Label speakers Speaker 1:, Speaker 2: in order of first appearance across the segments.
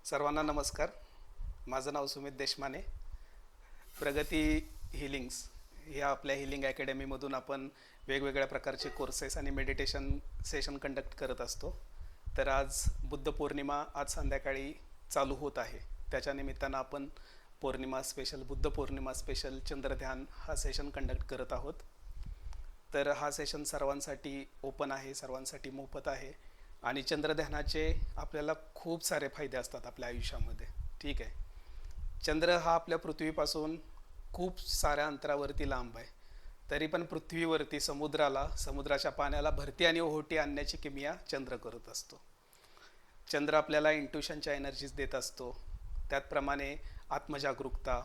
Speaker 1: सर्वांना नमस्कार. माझं नाव सुमित देशमाने. प्रगती हिलिंग्स या आपल्या हिलिंग अकॅडमीमधून आपण वेगवेगळ्या प्रकारचे कोर्सेस आणि मेडिटेशन सेशन कंडक्ट करत असतो. तर आज बुद्ध पौर्णिमा आज संध्याकाळी चालू होत आहे. त्याच्या निमित्तानं आपण बुद्ध पौर्णिमा स्पेशल चंद्रध्यान हा सेशन कंडक्ट करत आहोत. तर हा सेशन सर्वांसाठी ओपन आहे, सर्वांसाठी मोफत आहे. आणि चंद्रध्यानाचे आपल्याला खूप सारे फायदे असतात आपल्या आयुष्यामध्ये. ठीक आहे. चंद्र हा आपल्या पृथ्वीपासून खूप साऱ्या अंतरावरती लांब आहे. तरी पण पृथ्वीवरती समुद्राच्या पाण्याला भरती आणि ओहोटी आणण्याची किमया चंद्र करत असतो. चंद्र आपल्याला इंट्युशनच्या एनर्जीज देत असतो. त्याचप्रमाणे आत्मजागरूकता,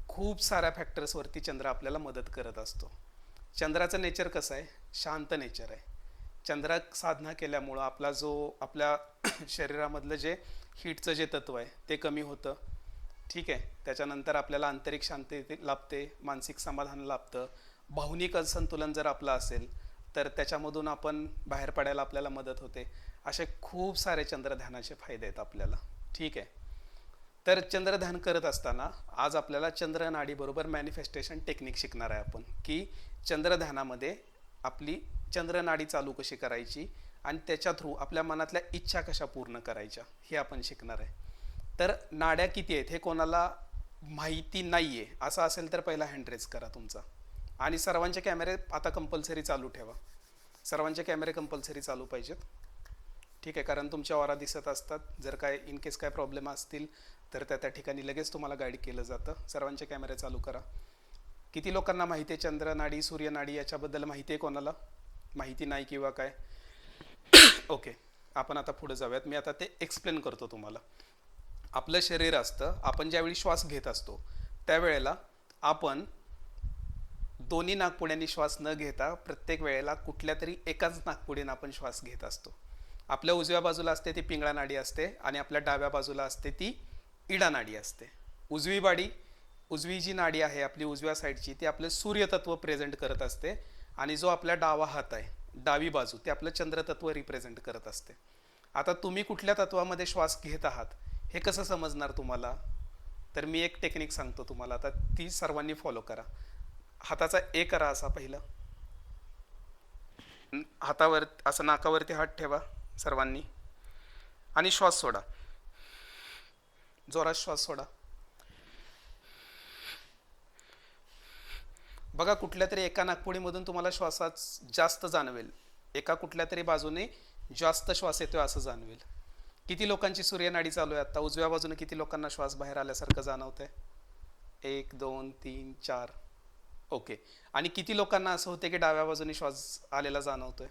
Speaker 1: खूप साऱ्या फॅक्टर्सवरती चंद्र आपल्याला मदत करत असतो. चंद्राचं नेचर कसं आहे? शांत नेचर आहे. चंद्रात साधना केल्यामुळं आपल्या शरीरामधलं जे हीटचं जे तत्व आहे ते कमी होतं. ठीक आहे. त्याच्यानंतर आपल्याला आंतरिक शांती लाभते, मानसिक समाधान लाभतं. भावनिक असंतुलन जर आपलं असेल तर त्याच्यामधून आपण बाहेर पडायला आपल्याला मदत होते. असे खूप सारे चंद्रध्यानाचे फायदे आहेत आपल्याला. ठीक आहे. तर चंद्रध्यान करत असताना आज आपल्याला चंद्रनाडी बरोबर मॅनिफेस्टेशन टेक्निक शिकणार आहे आपण, की चंद्रध्यानामध्ये आपली चंद्रनाडी चालू कशी करायची आणि त्याच्या थ्रू आपल्या मनातल्या इच्छा कशा पूर्ण करायच्या हे आपण शिकणार आहे. तर नाड्या किती आहेत हे कोणाला माहिती नाही आहे असं असेल तर पहिला हँड रेज करा तुमचा. आणि सर्वांचे कॅमेरे आता कंपल्सरी चालू ठेवा. सर्वांचे कॅमेरे कंपल्सरी चालू पाहिजेत. ठीक आहे. कारण तुमच्या ऑरा दिसत असतात. जर काय इन केस काय प्रॉब्लेम असतील तर त्या ठिकाणी लगेच तुम्हाला गाईड केलं जातं. सर्वांचे कॅमेरे चालू करा. किती लोकांना माहिती आहे चंद्रनाडी, सूर्यनाडी याच्याबद्दल माहिती आहे? कोणाला माहिती नाही किंवा काय? ओके. आपण आता पुढे जाऊयात. मी आता ते एक्सप्लेन करतो तुम्हाला. आपलं शरीर असतं, आपण ज्यावेळी श्वास घेत असतो त्यावेळेला आपण दोन्ही नाकपुड्यांनी श्वास न घेता प्रत्येक वेळेला कुठल्या तरी एकाच नाकपुडीनं आपण श्वास घेत असतो. आपल्या उजव्या बाजूला असते ती पिंगळा नाडी असते आणि आपल्या डाव्या बाजूला असते ती इडा नाडी असते. उजवी जी नाडी आहे आपली उजव्या साईडची ती आपलं सूर्यतत्व प्रेझेंट करत असते आणि जो आपला डावा हात आहे, डावी बाजू, ते आपलं चंद्रतत्व रिप्रेझेंट करत असते. आता तुम्ही कुठल्या तत्वामध्ये श्वास घेत आहात हे कसं समजणार तुम्हाला? तर मी एक टेक्निक सांगतो तुम्हाला, आता ती सर्वांनी फॉलो करा. हाताचा ए करा असा पहिला. हातावर असं नाकावरती हात ठेवा सर्वांनी आणि श्वास सोडा. जोरात श्वास सोडा. बघा कुठल्या तरी एका नाकपुडीमधून तुम्हाला श्वासात जास्त जाणवेल, एका कुठल्या तरी बाजूने जास्त श्वास येतोय असं जाणवेल. किती लोकांची सूर्यनाडी चालू आहे आता? उजव्या बाजूने किती लोकांना श्वास बाहेर आल्यासारखं जाणवत आहे? 1 2 3 4. ओके. आणि किती लोकांना असं होते की डाव्या बाजूने श्वास आलेला जाणवतोय?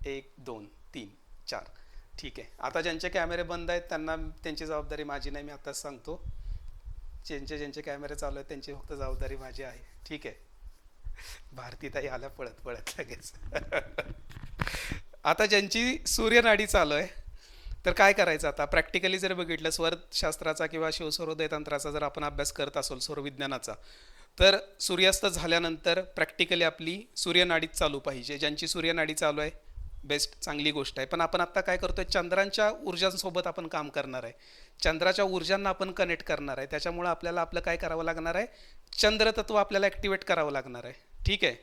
Speaker 1: 1 2 3 4. ठीक आहे. आता ज्यांचे कॅमेरे बंद आहेत त्यांना त्यांची जबाबदारी माझी नाही, मी आताच सांगतो. ज्यांचे कॅमेरे चालू आहेत त्यांची फक्त जबाबदारी माझी आहे. ठीक आहे. भारतीताई आल्या पळत पळत लगेच. आता ज्यांची सूर्यनाडी चालू आहे तर काय करायचं? आता प्रॅक्टिकली जर बघितलं, स्वरशास्त्राचा किंवा शिवसौरोदय तंत्राचा जर आपण अभ्यास करत असोल, सौरविज्ञानाचा, तर सूर्यास्त झाल्यानंतर प्रॅक्टिकली आपली सूर्यनाडीच चालू पाहिजे. ज्यांची सूर्यनाडी चालू आहे बेस्ट, चांगली गोष्ट आहे. पण आपण आत्ता काय करतोय? चंद्रांच्या ऊर्जांसोबत आपण काम करणार आहे. चंद्राच्या ऊर्जांना आपण कनेक्ट करणार आहे. त्याच्यामुळे आपल्याला आपलं काय करावं लागणार आहे? चंद्रतत्व आपल्याला ॲक्टिवेट करावं लागणार आहे. ठीक आहे.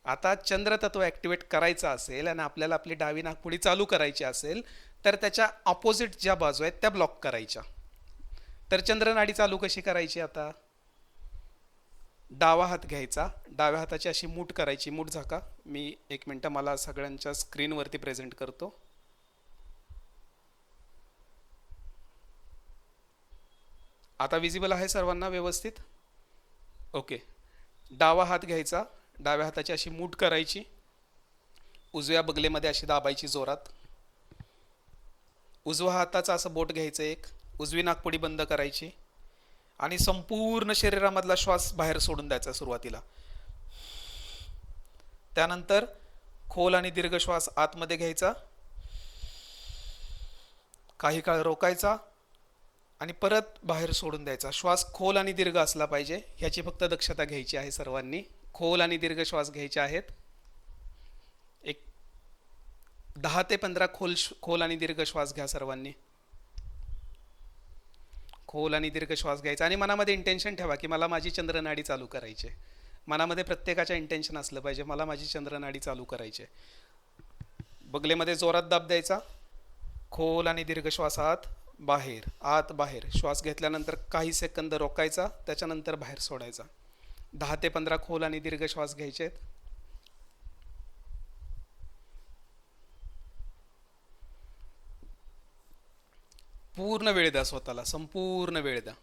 Speaker 1: आता चंद्रतत्व ॲक्टिवेट करायचं असेल आणि आपल्याला आपली डावी नाकपुडी चालू करायची असेल तर त्याच्या ऑपोजिट ज्या बाजू आहेत त्या ब्लॉक करायच्या. तर चंद्रनाडी चालू कशी करायची? आता डावा हात घ्यायचा, डाव्या हाताची अशी मूठ करायची. मूठ झाका. मी 1 मिनटं मला सगळ्यांच्या स्क्रीनवरती प्रेझेंट करतो. आता विजिबल आहे सर्वांना व्यवस्थित? ओके. डावा हात घ्यायचा, डाव्या हाताची अशी मूठ करायची, उजव्या बगलेमध्ये अशी दाबायची जोरात. उजव्या हाताचं असं बोट घ्यायचं एक, उजवी नाकपुडी बंद करायची आणि संपूर्ण शरीरामधला श्वास बाहेर सोडून द्यायचा सुरुवातीला. त्यानंतर खोल आणि दीर्घ श्वास आतमध्ये घ्यायचा, काही काळ रोकायचा आणि परत बाहेर सोडून द्यायचा. श्वास खोल आणि दीर्घ असला पाहिजे, ह्याची फक्त दक्षता घ्यायची आहे सर्वांनी. खोल आणि दीर्घ श्वास घ्यायचे आहेत. एक 10 ते 15 खोल आणि दीर्घ श्वास घ्या सर्वांनी. खोल आणि दीर्घ श्वास घ्यायचा आणि मनामध्ये इंटेन्शन ठेवा की मला माझी चंद्रनाडी चालू करायची आहे. मनामध्ये प्रत्येकाच्या इंटेन्शन असलं पाहिजे, मला माझी चंद्रनाडी चालू करायची आहे. बगलेमध्ये जोरात दाब द्यायचा. खोल आणि दीर्घ श्वास आत बाहेर, आत बाहेर. श्वास घेतल्यानंतर काही सेकंद रोकायचा, त्याच्यानंतर बाहेर सोडायचा. 10 ते 15 खोल आणि दीर्घ श्वास घ्यायचे आहेत. पूर्ण वेळ द्या स्वतःला, संपूर्ण वेळ द्या.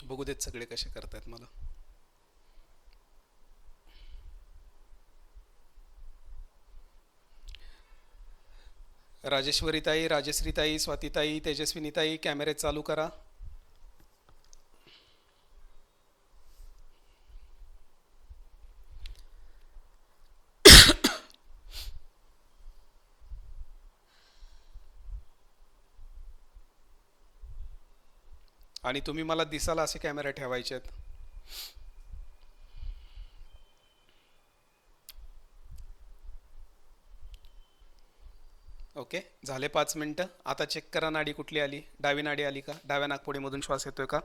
Speaker 1: बघू देत सगळे कसे करतायत मला. राजेश्वरीताई, राजश्रीताई, स्वातीताई, तेजस्विनीताई, कॅमेरे चालू करा. आणि तुम्ही मला दिसाल असे कॅमेरे ठेवायचे आहेत. ओके, झाले 5 मिनटं. आता चेक करा नाडी कुठली आली. डावी नाडी आली का? डाव्या नाकपुडीमधून श्वास येतोय का?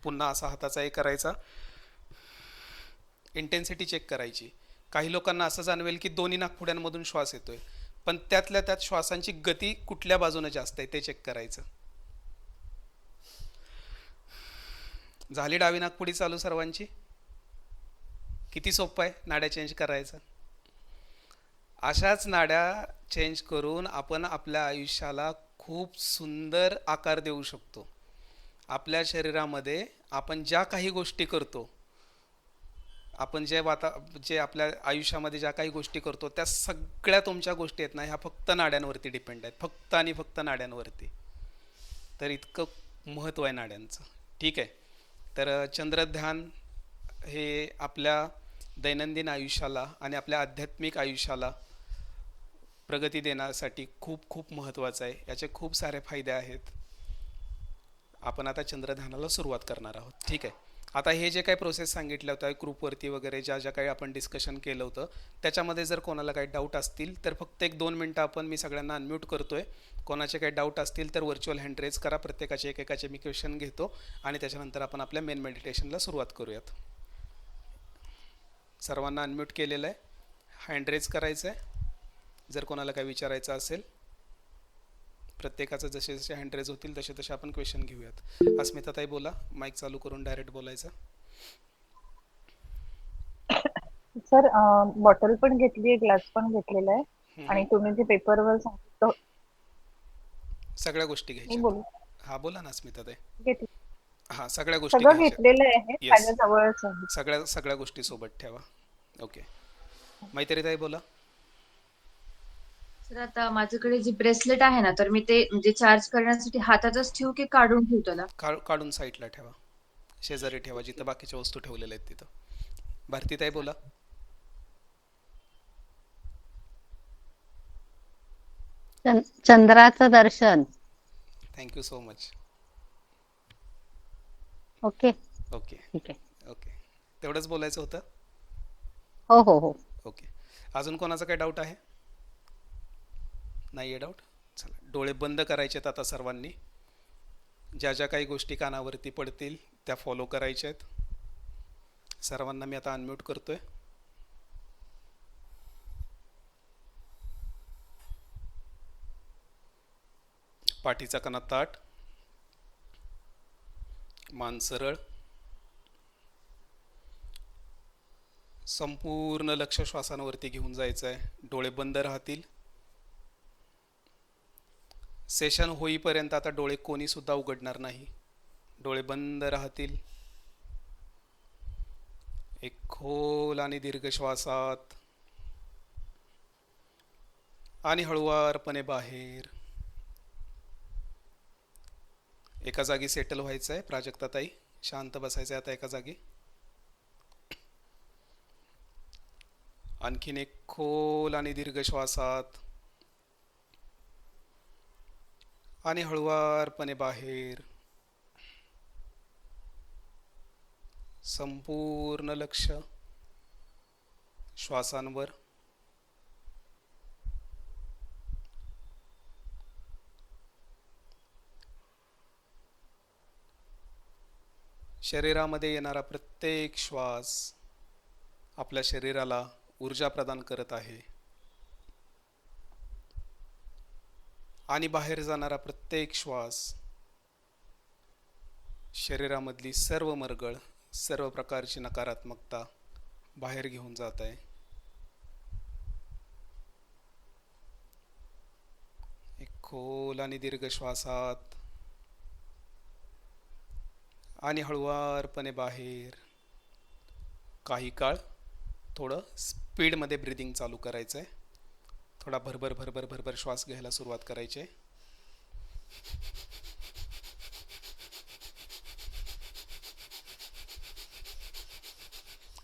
Speaker 1: पुन्हा असा हाताचा एक करायचा. इंटेन्सिटी चेक करायची. काही लोकांना असं जाणवेल की दोन्ही नाकपुड्यांमधून श्वास येतोय, पण त्यातल्या त्यात श्वासांची गती कुठल्या बाजूने जास्त आहे ते चेक करायचं. झाली डावी नाकपुडी चालू सर्वांची? किती सोपं आहे नाड्या चेंज करायचं. अशाच नाड्या चेंज करून आपण आपल्या आयुष्याला खूप सुंदर आकार देऊ शकतो. आपल्या शरीरामध्ये आपण ज्या काही गोष्टी करतो, आपण जे आपल्या आयुष्यामध्ये ज्या काही गोष्टी करतो, त्या सगळ्या तुमच्या गोष्टी आहेत ना, ह्या फक्त नाड्यांवरती डिपेंड आहेत, फक्त आणि फक्त नाड्यांवरती. तर इतकं महत्त्व आहे नाड्यांचं. ठीक आहे. तर चंद्रध्यान हे आपल्या दैनंदिन आयुष्याला आणि आपल्या आध्यात्मिक आयुष्याला प्रगती देण्यासाठी खूप खूप महत्त्वाचं आहे. याचे खूप सारे फायदे आहेत. आपण आता चंद्रध्यानाला सुरुवात करणार आहोत. ठीक आहे. आता हे जे काही प्रोसेस सांगितलं होतं ग्रुपवरती वगैरे, ज्या ज्या काही आपण डिस्कशन केलं होतं, त्याच्यामध्ये जर कोणाला काही डाऊट असतील तर फक्त 1-2 मिनटं आपण, मी सगळ्यांना अनम्यूट करतोय. कोणाचे काही डाऊट असतील तर व्हर्च्युअल हँड रेज करा. प्रत्येकाचे एकेकाचे मी क्वेश्चन घेतो आणि त्याच्यानंतर आपण आपल्या मेन मेडिटेशनला सुरुवात करूयात. सर्वांना अनम्यूट केलेलं आहे. हँड रेज करायचं आहे जर कोणाला काही विचारायचं असेल. प्रत्येकाचं जसे जसे हँड रेज होतील तसे तसे आपण क्वेश्चन घेऊयात. अस्मिताताई बोला, माईक चालू करून डायरेक्ट बोलायचं.
Speaker 2: सर, बॉटल पण घेतली आहे, ग्लास पण घेतलेला आहे आणि तुम्ही जे पेपरवर सांगितलं
Speaker 1: सगळ्या गोष्टी
Speaker 2: मी
Speaker 1: घ्यायच्यात.
Speaker 2: बोलू
Speaker 1: हां बोला ना अस्मिताताई.
Speaker 2: घेतलं,
Speaker 1: हां सगळ्या गोष्टी
Speaker 2: सगळं
Speaker 1: घ्यायच्या.
Speaker 2: घेतलेलं आहे,
Speaker 1: येस,
Speaker 2: माझ्या जवळच आहे.
Speaker 1: सगळ्या सगळ्या गोष्टी सोबत ठेवा. ओके, मैत्रीताई बोला.
Speaker 3: सर आता माझ्याकडे जी ब्रेसलेट आहे ना, तर मी ते म्हणजे चार्ज करण्यासाठी हातातच ठेवू की काढून ठेवू त्याला?
Speaker 1: काढून साईडला ठेवा, शेजारी ठेवा जिथं बाकीच्या वस्तू ठेवलेल्या आहेत तिथं. भारतीताई बोला.
Speaker 4: चंद्राचं दर्शन.
Speaker 1: Thank you so much.
Speaker 4: Okay,
Speaker 1: okay
Speaker 4: ठीक आहे.
Speaker 1: ओके, तेवढंच बोलायचं होतं.
Speaker 4: हो हो हो.
Speaker 1: ओके, अजून कोणाचा काही डाऊट आहे? नाही आहे डाऊट? चला, डोळे बंद करायचे आहेत आता सर्वांनी. ज्या ज्या काही गोष्टी कानावरती पडतील त्या फॉलो करायच्या आहेत. सर्वांना मी आता अनम्यूट करतोय. पाठीचा कणा ताठ, मान सरळ, संपूर्ण लक्ष श्वासांवरती घेऊन जायचं आहे. डोळे बंद राहतील. सेशन होईपर्यंत आता डोळे कोणी सुद्धा उघडणार नाही. डोळे बंद राहतील. एक खोल आणि दीर्घ श्वासात आणि हळुवारपणे बाहेर. एका जागी सेटल व्हायचं आहे. प्राजक्ताताई, शांत बसायचं आहे आता एका जागी. आणखीन एक खोल आणि दीर्घ श्वासात आणि हळुवारपणे बाहेर. संपूर्ण लक्ष श्वासांवर, शरीरामध्ये येणारा प्रत्येक श्वास आपल्या शरीराला ऊर्जा प्रदान करत आहे आणि बाहेर जाणारा प्रत्येक श्वास शरीरामधली सर्व मरगळ, सर्व प्रकारची नकारात्मकता बाहेर घेऊन जात आहे. एक खोल आणि दीर्घ श्वासात आणि हळुवारपणे बाहेर. काही काळ थोडं स्पीडमध्ये ब्रिदिंग चालू करायचं आहे. थोडा भरभर भरभर भरभर श्वास घ्यायला सुरुवात करायची आहे.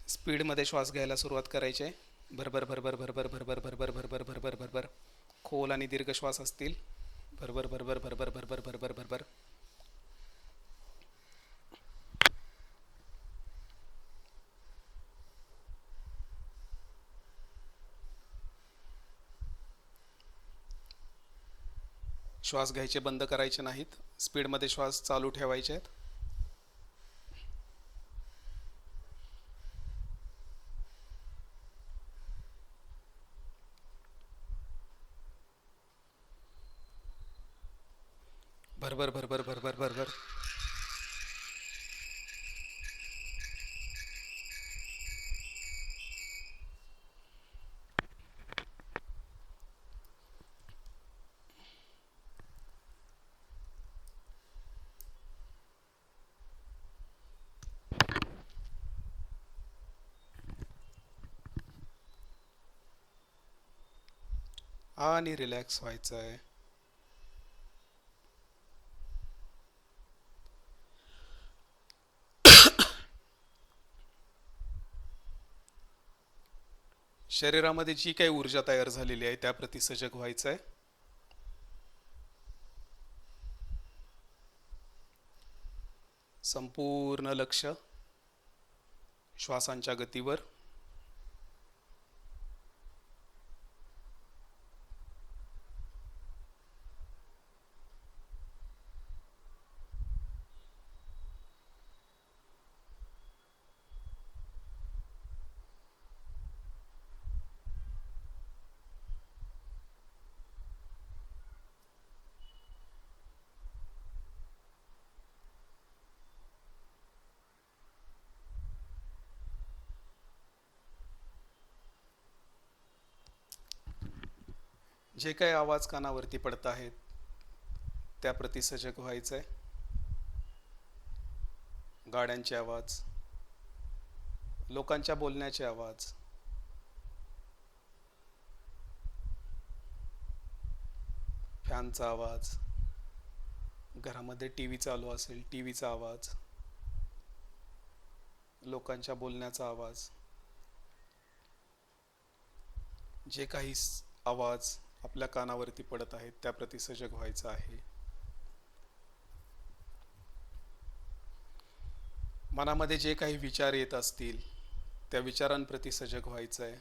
Speaker 1: स्पीडमध्ये श्वास घ्यायला सुरुवात करायची आहे. भरभर भरभर भरभर भरभर भरभर भरभर भरभर भरभर खोल आणि दीर्घ श्वास असतील. भरभर भरभर भरभर भरभर भरभर भरभर. श्वास घ्यायचे बंद करायचे नाहीत. स्पीडमध्ये श्वास चालू ठेवायचे आहेत. भरभर भरभर भरभर भरभर. आणि रिलॅक्स व्हायचं आहे. शरीरामध्ये जी काही ऊर्जा तयार झालेली आहे त्याप्रती सजग व्हायचं आहे. संपूर्ण लक्ष श्वासांच्या गतीवर. जे काही आवाज कानावरती पडत आहेत त्याप्रती सजग व्हायचं आहे. गाड्यांचे आवाज, लोकांच्या बोलण्याचे आवाज, फॅनचा आवाज, घरामध्ये टीव्ही चालू असेल टीव्हीचा आवाज, लोकांच्या बोलण्याचा आवाज, जे काही आवाज आपल्या कानावरती पडत आहेत त्याप्रती सजग व्हायचं आहे. मनामध्ये जे काही विचार येत असतील त्या विचारांप्रती सजग व्हायचं आहे.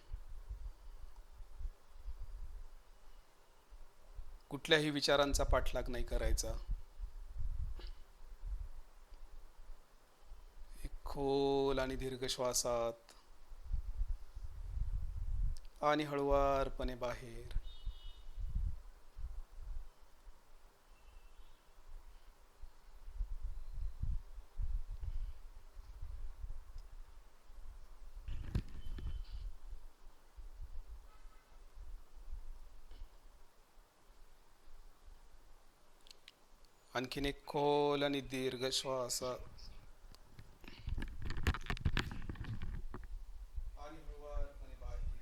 Speaker 1: कुठल्याही विचारांचा पाठलाग नाही करायचा. एक खोल आणि दीर्घ श्वासात आणि हळुवारपणे बाहेर. आणखीन एक खोल आणि दीर्घ श्वास आणि हळुवारपणे बाहेर.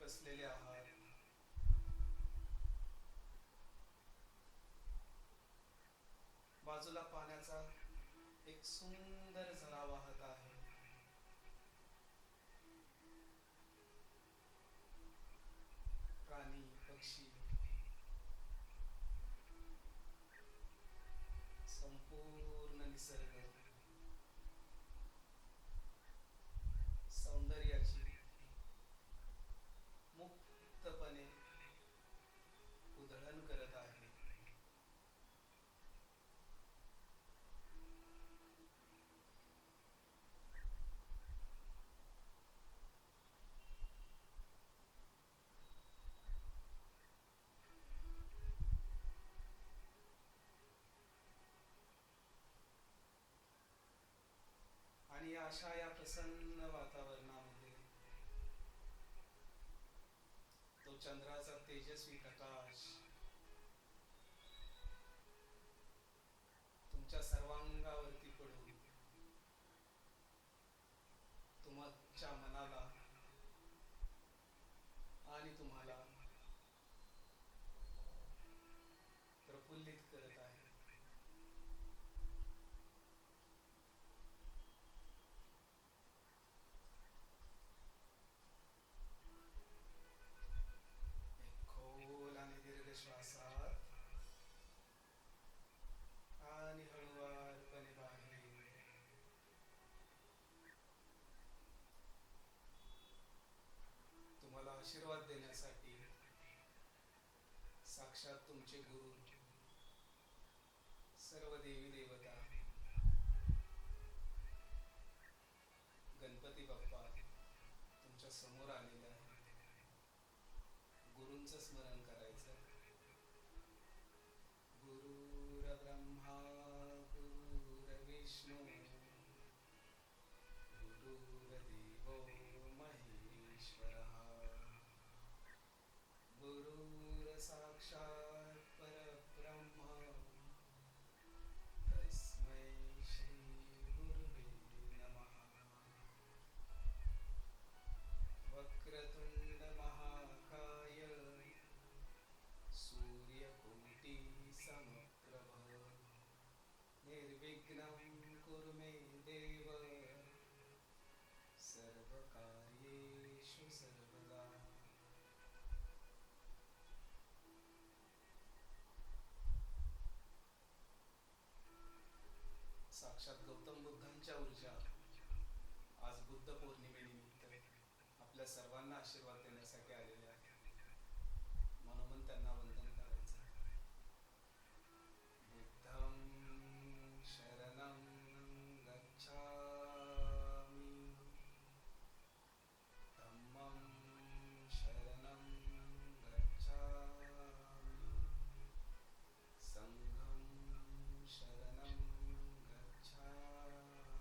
Speaker 1: बसलेले आहात. बाजूला पाण्याचा एक सुंदर झरा वाहत आहे. प्राणी, पक्षी, संपूर्ण निसर्ग सौंदर्याची मुक्तपणे उधळण करत आहे. आणि अशा या प्रसन्न वातावरणामध्ये तो चंद्राचा तेजस्वी प्रकाश तुमच्या सर्वांगावरती पडून तुमच्या मनाला आणि तुम्हाला प्रफुल्लित करत आहे. एक खोल आणि दीर्घ श्वासात आणि हळुवारपणे बाहेर. तुम्हाला आशीर्वाद देण्यासाठी साक्षात तुमचे गुरु, सर्व देवी देवता, गणपती बाप्पा तुमच्या समोर आलेले आहेत. गुरूंचं स्मरण करायचं. गुरुर ब्रह्मा गुरुर्विष्णू गुरुर्देवो महेश्वरः गुरुर साक्षात् परब्रह्म तस्मै श्री गुरुवे नमः. वक्रतुंड महाकाय सूर्यकोटि समप्रभ निर्विघ्नं कुरु मे देव सर्वकार्येषु सर्वदा. साक्षात गौतम बुद्धांच्या ऊर्जा आज बुद्ध पौर्णिमेनिमित्त आपल्या सर्वांना आशीर्वाद देण्यासाठी आलेले आहेत. म्हणून त्यांना वंदन करायचं. बुद्धं शरणं गच्छामि धम्मं शरणं गच्छामि संघं शरणं गच्छामि.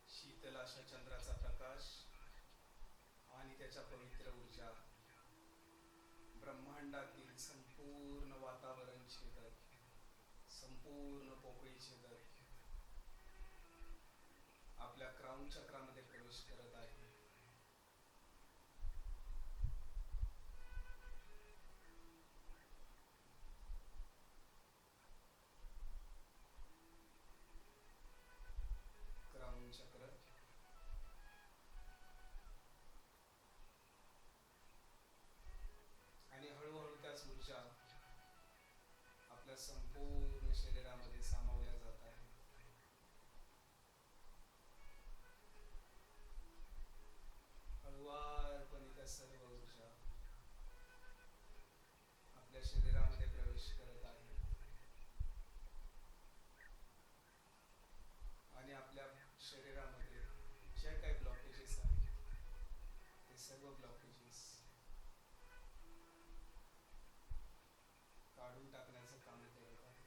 Speaker 1: शीतल अशा चंद्राचा प्रकाश आणि त्याच्या पवित्र ऊर्जा ब्रह्मांडातील संपूर्ण वातावरण छेदत, संपूर्ण पोकळी छेदत आपल्या क्राउन चक्रामध्ये प्रवेश करत आहे. क्राउन चक्र आणि हळूहळू त्याच ऊर्जा आपल्या संपूर्ण शरीरामध्ये सामावल्या जात आहे. हळुवारपणे त्या सर्व ऊर्जा आपल्या शरीरामध्ये प्रवेश करत आहे आणि आपल्या शरीरामध्ये ज्या काही ब्लॉकेजेस आहेत ते सर्व ब्लॉकेजेस काढून टाकण्याचं काम करत आहे.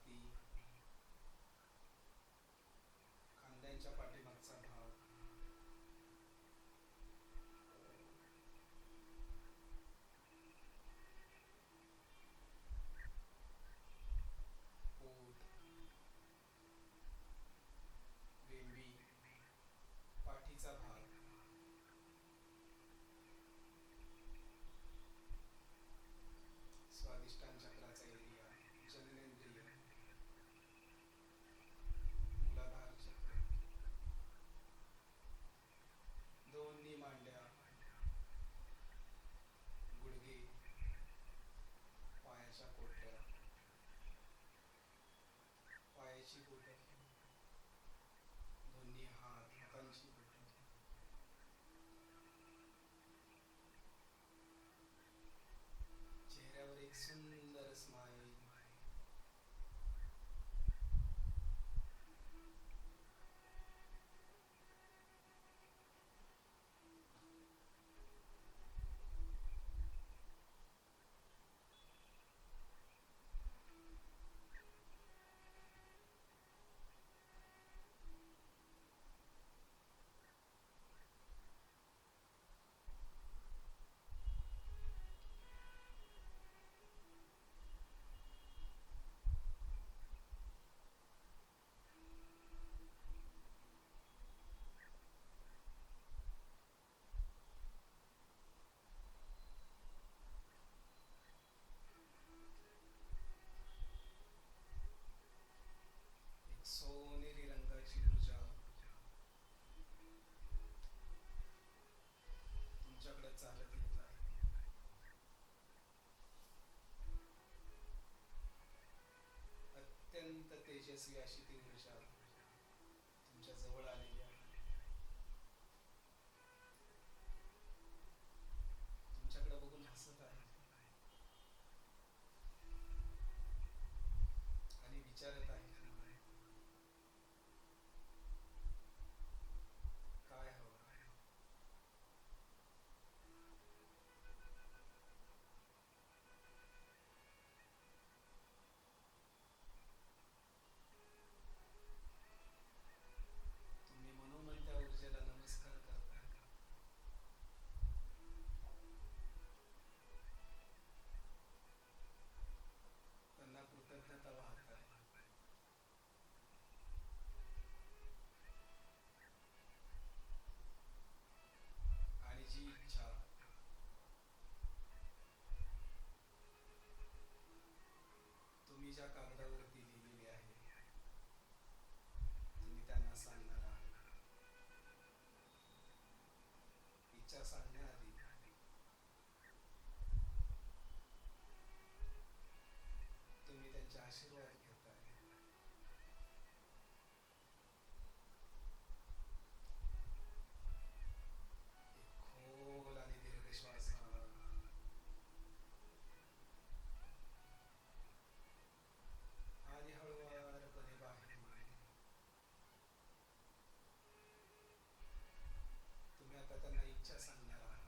Speaker 1: छाती, खांद्यांच्या पाठीमागचा भाग, पोट, बेंबी, पाठीचा भाग, स्वादिष्टान चक्राचा एरिया, जननेंद्रिय, मूलाधार चक्र, दोन्ही मांड्या, गुडघे, पायाच्या कोटऱ्या, पायाची बोटं, दोन्ही हातांची बोटं, चेहऱ्यावर एक सुंदर स्माईल, एक सोनेरी रंगाची ऊर्जा तुमच्याकडे चालत येत आहे. अत्यंत तेजस्वी अशी ती ऊर्जा तुमच्या जवळ आलेली आहे. तुमच्याकडे बघून हसत आहे आणि विचारत आहे काय हवं आहे. तुम्ही मनोमन त्या ऊर्जेला नमस्कार करताय. त्यांना कृतज्ञता वाहताय. आणि जी इच्छा तुम्ही ज्या कागदावरती लिहिलेली आहे तुम्ही त्यांना सांगणार आहात. इच्छा सांगण्याआधी तुम्ही त्यांचे आशीर्वाद घेताय. एक खोल आणि दीर्घ श्वास आणि हळुवारपणे बाहेर तुम्ही आता त्यांना इच्छा सांगणार आहात.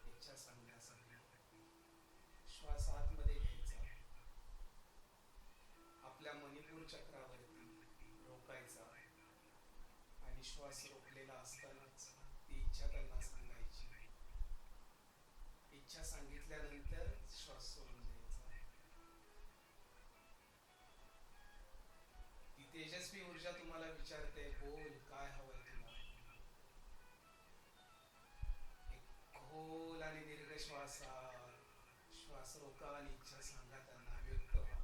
Speaker 1: इच्छा सांगण्यासाठी श्वास आतमध्ये घ्यायचा, आपल्या मणिपूर चक्रावरती रोकायचा आणि श्वास रोखलेला असतानाच ती इच्छा त्यांना सांगायची. इच्छा सांगितल्यानंतर श्वास सोडून द्यायचा. ती तेजस्वी ऊर्जा तुम्हाला विचारते, बोल काय हवंय तुला. एक खोल आणि दीर्घ श्वास रोका आणि इच्छा सांगा त्यांना, व्यक्त व्हा.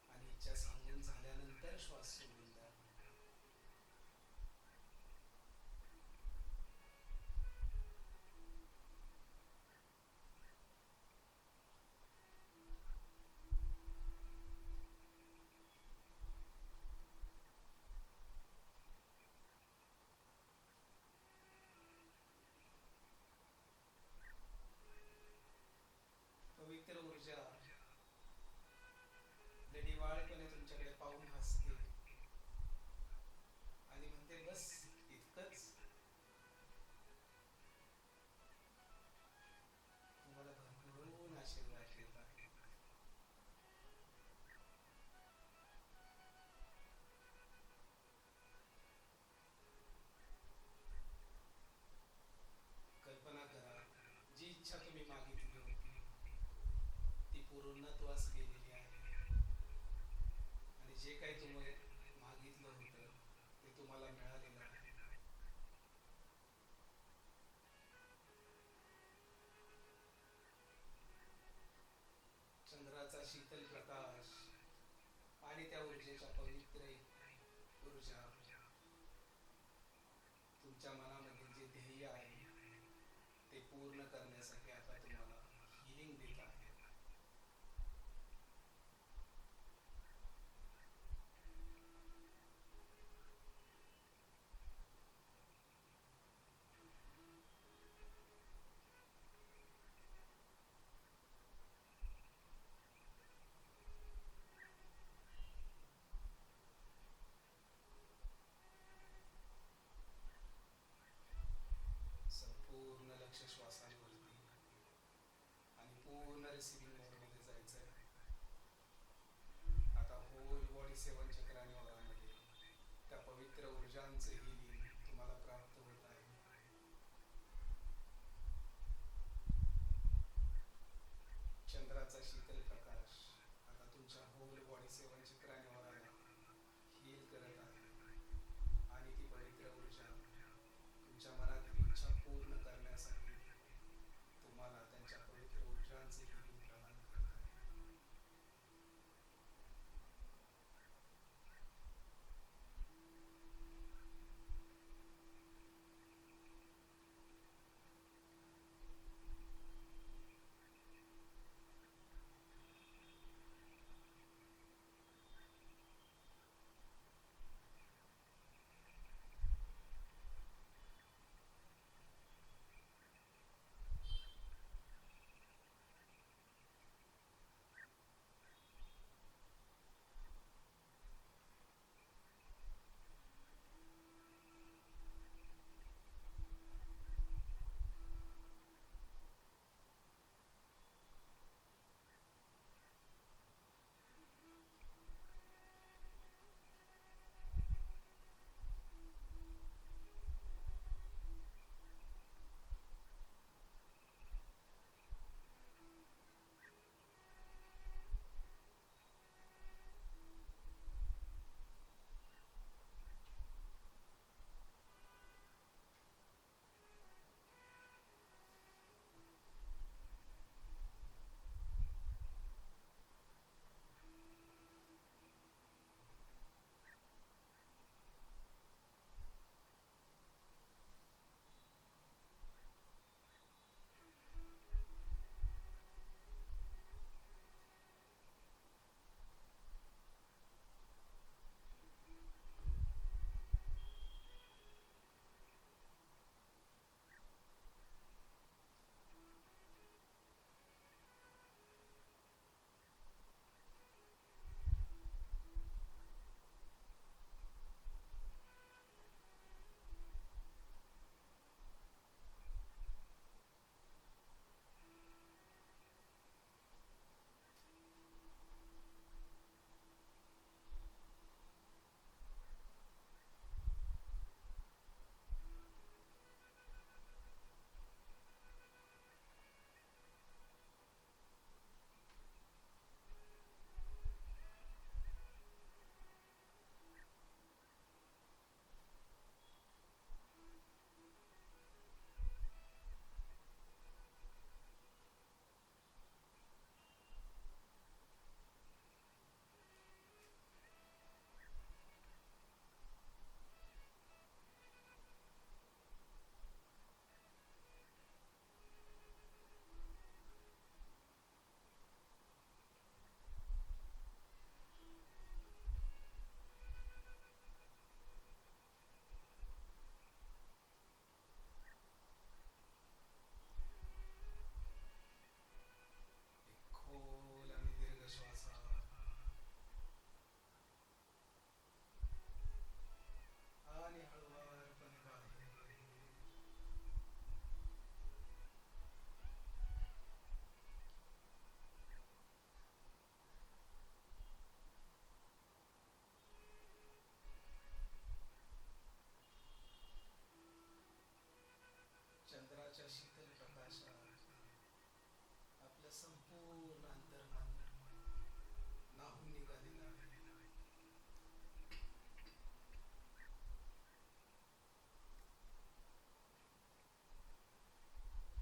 Speaker 1: आणि इच्छा सांगून पूर्णत्वास गेलेली आहे आणि जे काही तुम्ही मागितलं होतं ते तुम्हाला मिळालेलं आहे. चंद्राचा शीतल प्रकाश आणि त्या ऊर्जेच्या पवित्र ऊर्जा तुमच्या मनामध्ये जे ध्येय आहे ते पूर्ण करण्यासाठी आता तुम्हाला हिलिंग देत आहे. संपूर्ण लक्ष श्वासांवरती आणि पूर्ण रिसिव्हिंग मोडमध्ये जायचं आहे. आता होल बॉडी 7 चक्रांमध्ये त्या पवित्र ऊर्जांचं हिलिंग तुम्हाला प्राप्त होत आहे. चंद्राचा शीतल प्रकाश आता तुमच्या होल बॉडी 7 चक्रांवर हील करत आहे आणि ती पवित्र ऊर्जा तुमच्या मनातील इच्छा पूर्ण करण्यासाठी तुम्हाला त्यांच्या पवित्र ऊर्जांचे हिलिंग प्रदान करत आहे. संपूर्ण अंतर्मन नाहून निघालेलं आहे.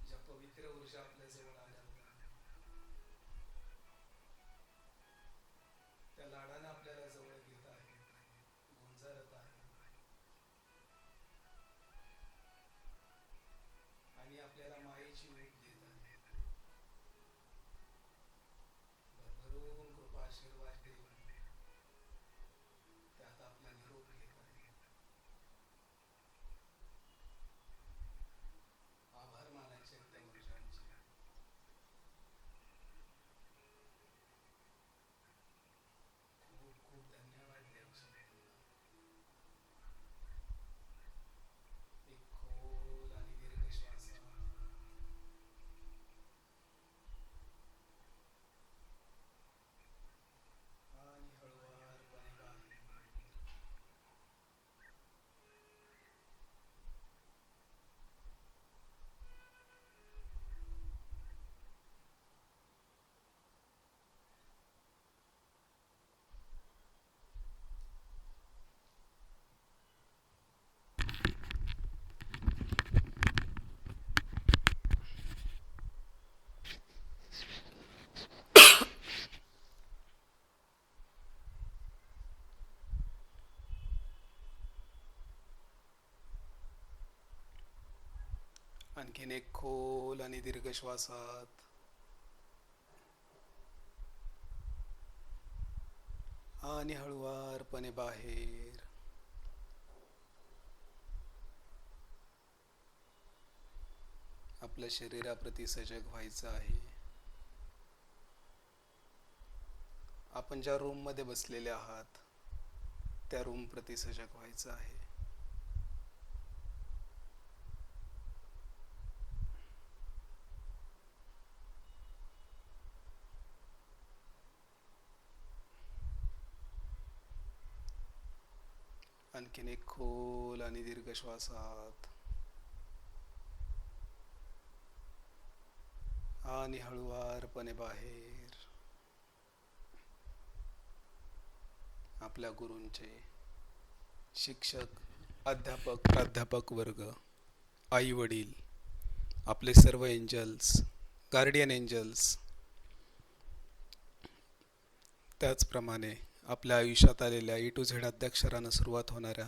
Speaker 1: ज्या पवित्र ऊर्जा आपल्या जवळ आल्या होत्या, त्या लाडाने आपल्याला जवळ घेत आहे, गुंजारत आहे आणि आपल्याला मायेची ऊब देत आहे. भरभरून कृपा आशीर्वाद देऊन त्यात आपला निरोप घेत आहे. आभार मानायचे त्या ऊर्जांचे. खूप खूप धन्यवाद द्यायचे. एक खोल आणि दीर्घ श्वास आणि हळुवारपणे बाहेर. आणखीन एक खोल आणि दीर्घ श्वासात आणि हळुवारपणे बाहेर. आपल्या शरीराप्रती सजग व्हायचं आहे. आपण ज्या रूम मध्ये बसलेले आहात त्या रूम प्रती सजग व्हायचं आहे. आणखीन एक खोल आणि दीर्घ श्वासात आणि हळुवारपणे बाहेर. आपल्या गुरूंचे, शिक्षक, अध्यापक, प्राध्यापक वर्ग, आई वडील, आपले सर्व एंजल्स, गार्डियन एंजल्स, त्याचप्रमाणे आपल्या आयुष्यात आलेल्या A to Z अद्याक्षरानं सुरुवात होणाऱ्या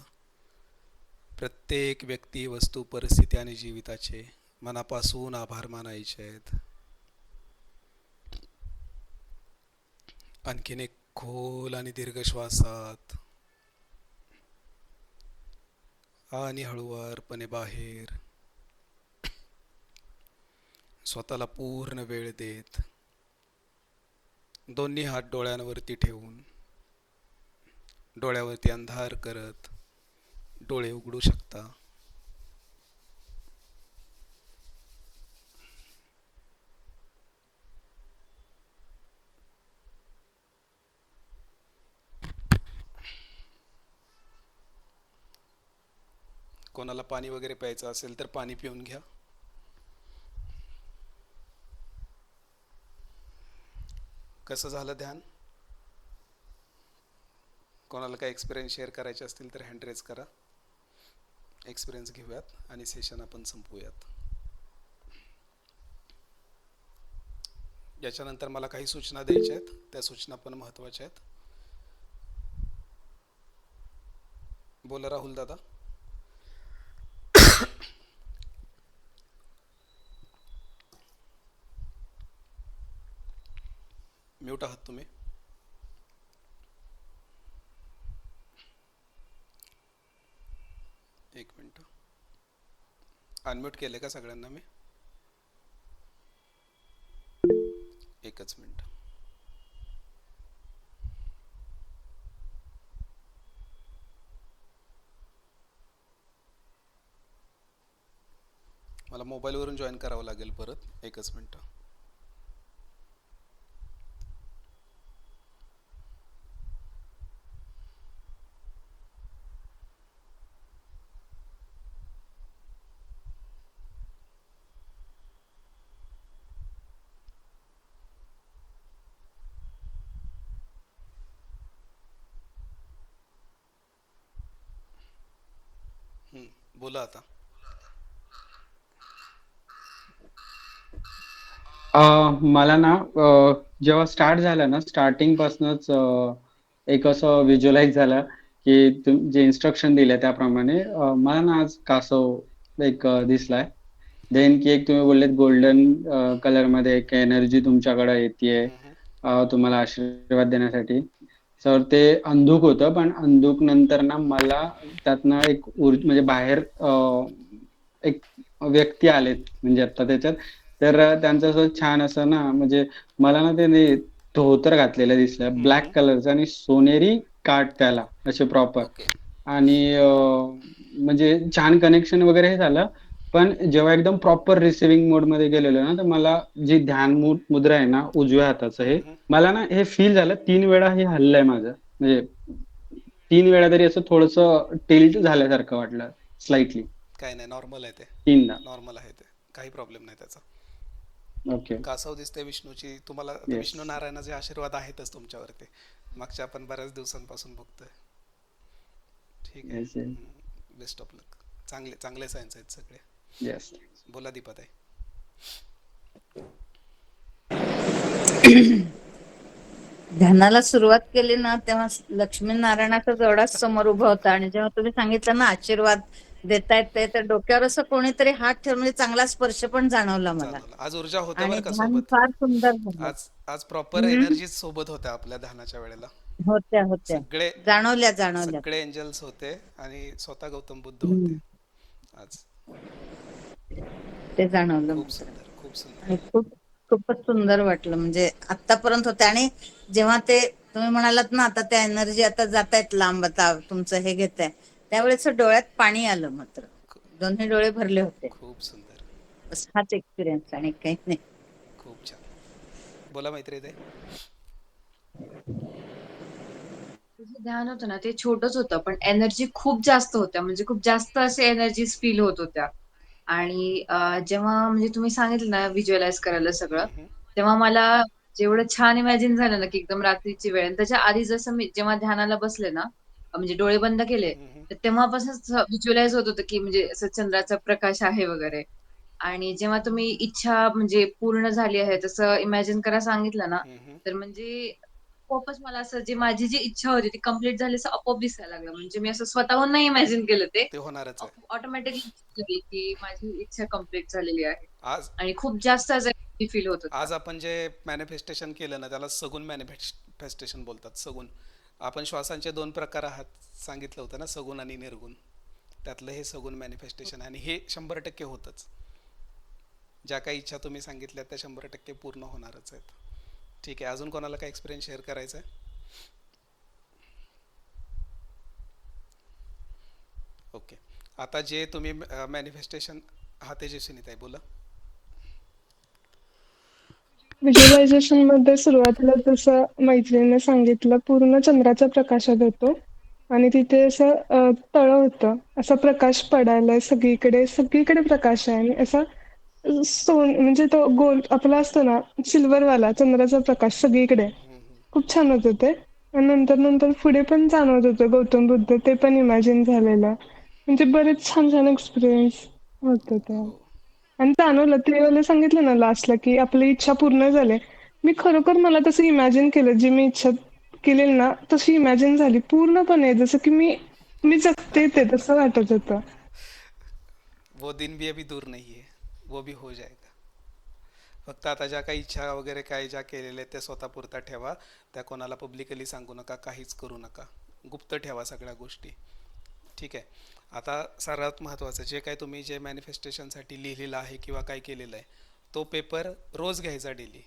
Speaker 1: प्रत्येक व्यक्ती, वस्तू, परिस्थिती आणि जीविताचे मनापासून आभार मानायचे आहेत. आणखीन एक खोल आणि दीर्घ श्वासात आणि हळुवारपणे बाहेर. स्वतःला पूर्ण वेळ देत दोन्ही हात डोळ्यांवरती ठेवून डोळ्यावरती अंधार करत डोळे उघडू शकता. कोणाला पाणी वगैरे प्यायचं असेल तर पाणी पिऊन घ्या. कसं झालं ध्यान? कोणाला काही एक्सपिरियन्स शेअर करायचे असतील तर हँड रेज करा. एक्सपिरियन्स घेऊयात आणि सेशन आपण संपवूयात. याच्यानंतर मला काही सूचना द्यायच्या आहेत, त्या सूचना पण महत्त्वाच्या आहेत. बोला राहुल दादा. म्यूट आहात तुम्ही. एक मिनिट. अनम्यूट केले का सगळ्यांना मी? एकच मिनिट. मला मोबाईलवरून जॉईन करावं लागेल परत. एकच मिनिट. बोला आता.
Speaker 5: मला ना जेव्हा स्टार्ट झालं ना स्टार्टिंग पासूनच एक असं व्हिज्युअलाइज झालं की जे इन्स्ट्रक्शन दिले त्याप्रमाणे मला ना आज कासव एक दिसलाय. देन की एक तुम्ही बोललेत गोल्डन कलर मध्ये एक एनर्जी तुमच्याकडे येतेय
Speaker 1: हम्म,
Speaker 5: तुम्हाला आशीर्वाद देण्यासाठी. तर ते अंधुक होतं पण अंधुक नंतर ना मला त्यातनं एक म्हणजे बाहेर एक व्यक्ती आलेत म्हणजे आता त्याच्यात. तर त्यांचं असं छान असं ना म्हणजे मला ना त्याने धोतर घातलेलं दिसलं ब्लॅक
Speaker 1: हम्म.
Speaker 5: कलरचं आणि सोनेरी काठ त्याला असे प्रॉपर.
Speaker 1: ओके.
Speaker 5: आणि म्हणजे छान कनेक्शन वगैरे हे झालं. पण जेव्हा एकदम प्रॉपर रिसिव्हिंग मोड मध्ये गेलेलो ना तर मला जी ध्यान मुद्रा आहे ना उजव्या हाताचं हे
Speaker 1: हम्म.
Speaker 5: मला ना हे फील झालं 3 वेळा हे हल्लंय माझं म्हणजे 3 वेळा तरी असं थोडस टिल्ट झाल्यासारखं वाटलं स्लाइटली
Speaker 1: काय नाही, नॉर्मल आहे ते.
Speaker 5: 3दा.
Speaker 1: नॉर्मल आहे ते, काही प्रॉब्लेम नाही त्याचा.
Speaker 5: ओके.
Speaker 1: कासव दिसते विष्णूची. तुम्हाला आता
Speaker 5: येस.
Speaker 1: विष्णू नारायणाचे आशीर्वाद आहेतच तुमच्यावरती. मागच्या आपण बऱ्याच दिवसांपासून बघतोय. ठीक
Speaker 5: येस.
Speaker 1: आहे. बेस्ट ऑफ लक. चांगले चांगले सायन्स आहेत सगळे.
Speaker 5: येस.
Speaker 1: बोला दीपाताई.
Speaker 6: ध्यानाला सुरुवात केली ना तेव्हा लक्ष्मीनारायणाचा जोडाच समोर उभा होता आणि जेव्हा तुम्ही सांगितलं ना आशीर्वाद देतायत ते तर डोक्यावर असं कोणीतरी हात ठेवून म्हणजे चांगला स्पर्श पण जाणवला मला
Speaker 1: जाणवलं आज ऊर्जा होत्या
Speaker 6: आणि
Speaker 1: बरं का
Speaker 6: ध्यान
Speaker 1: सोबत.
Speaker 6: फार सुंदर झालं.
Speaker 1: आज आज प्रॉपर
Speaker 6: हम्म,
Speaker 1: एनर्जीज सोबत होत्या आपल्या ध्यानाच्या वेळेला.
Speaker 6: होत्या होत्या
Speaker 1: सगळे
Speaker 6: जाणवल्या जाणवल्या.
Speaker 1: सगळे एंजल्स होते आणि स्वतः गौतम बुद्ध होते
Speaker 6: हम्म,
Speaker 1: आज.
Speaker 6: ते जाणवलं
Speaker 1: खूप
Speaker 6: मात्र.
Speaker 1: सुंदर, खूप सुंदर.
Speaker 6: आणि खूपच सुंदर वाटलं म्हणजे आतापर्यंत होते आणि जेव्हा ते तुम्ही म्हणालात ना आता त्या एनर्जी आता जात आहेत लांब आता तुमचं हे घेत आहे त्यावेळेस डोळ्यात पाणी आलं मात्र. दोन्ही डोळे भरले होते.
Speaker 1: खूप सुंदर.
Speaker 6: बस हाच एक्सपिरियन्स आणि काही नाही.
Speaker 1: खूप छान. बोला मैत्री ते.
Speaker 3: ते जे ध्यान होतं ना ते छोटंच होतं पण एनर्जी खूप जास्त होत्या म्हणजे खूप जास्त असे एनर्जीज फील होत होत्या. आणि जेव्हा म्हणजे तुम्ही सांगितलं ना व्हिज्युअलाइज करायला सगळं, तेव्हा मला जेवढं छान इमॅजिन झालं ना की एकदम रात्रीची वेळ आणि त्याच्या आधी जसं मी जेव्हा ध्यानाला बसले ना म्हणजे डोळे बंद केले तर तेव्हापासूनच व्हिज्युअलाइज होत होतं की म्हणजे असं चंद्राचा प्रकाश आहे वगैरे. आणि जेव्हा तुम्ही इच्छा म्हणजे पूर्ण झाली आहे तसं इमॅजिन करा सांगितलं ना तर म्हणजे आपोआपच मला असं जे माझी जी इच्छा होती ती कंप्लीट झाली असं आपोआप दिसायला लागलं म्हणजे मी असं स्वतःहून नाही इमॅजिन केलं ते
Speaker 1: ते होणारच आहे.
Speaker 3: ऑटोमॅटिकली की माझी इच्छा कंप्लीट झालेली आहे
Speaker 1: आज
Speaker 3: आणि खूप जास्त असं फील होत होतं.
Speaker 1: आज आपण जे मॅनिफेस्टेशन केलं ना त्याला सगुण मॅनिफेस्टेशन बोलतात. सगुण. आपण श्वासांचे 2 प्रकार आहात सांगितलं होतं ना, सगुण आणि निर्गुण. त्यातलं हे सगुण मॅनिफेस्टेशन आणि हे 100% होतच. ज्या काही इच्छा तुम्ही सांगितल्या त्या 100% पूर्ण होणारच आहेत. ठीक आहे. अजून कोणाला काही एक्सपिरियन्स शेअर करायचा आहे? ओके. आता जे तुम्ही मॅनिफेस्टेशन हा तेजस्विनीताई बोला.
Speaker 7: व्हिज्युअलायझेशन मध्ये सुरुवातीला जसं मैत्रिणीने सांगितलं पूर्ण चंद्राच्या प्रकाशात होतो आणि तिथे असं तळ होतं असा प्रकाश पडायलाय सगळीकडे सगळीकडे प्रकाश आहे आणि असा म्हणजे तो गोल आपला असतो ना सिल्वरवाला चंद्राचा प्रकाश सगळीकडे खूप छान होतं ते. आणि नंतर नंतर पुढे पण जाणवत होतं गौतम बुद्ध ते पण इमॅजिन झालेलं म्हणजे बरेच छान छान एक्सपिरियन्स होत ते.
Speaker 1: हो.
Speaker 7: आणि जाणवलं ते मला सांगितलं ना लास्टला की आपली इच्छा पूर्ण झाली. मी खरोखर मला तसं इमॅजिन केलं जी मी इच्छा केलेली ना तशी इमॅजिन झाली पूर्णपणे जसं की मी मी जगते ते तसं वाटत होतं.
Speaker 1: वो दिन भी अभी दूर नहीं है, वो भी हो जाएगा. फक्त आता ज्या काही इच्छा वगैरे काय ज्या केलेल्या आहेत त्या स्वतःपुरता ठेवा. त्या कोणाला पब्लिकली सांगू नका, काहीच करू नका. गुप्त ठेवा सगळ्या गोष्टी. ठीक आहे. आता सर्वात महत्त्वाचं जे काय तुम्ही जे मॅनिफेस्टेशनसाठी लिहिलेलं आहे किंवा काय केलेलं आहे तो पेपर रोज घ्यायचा. डेली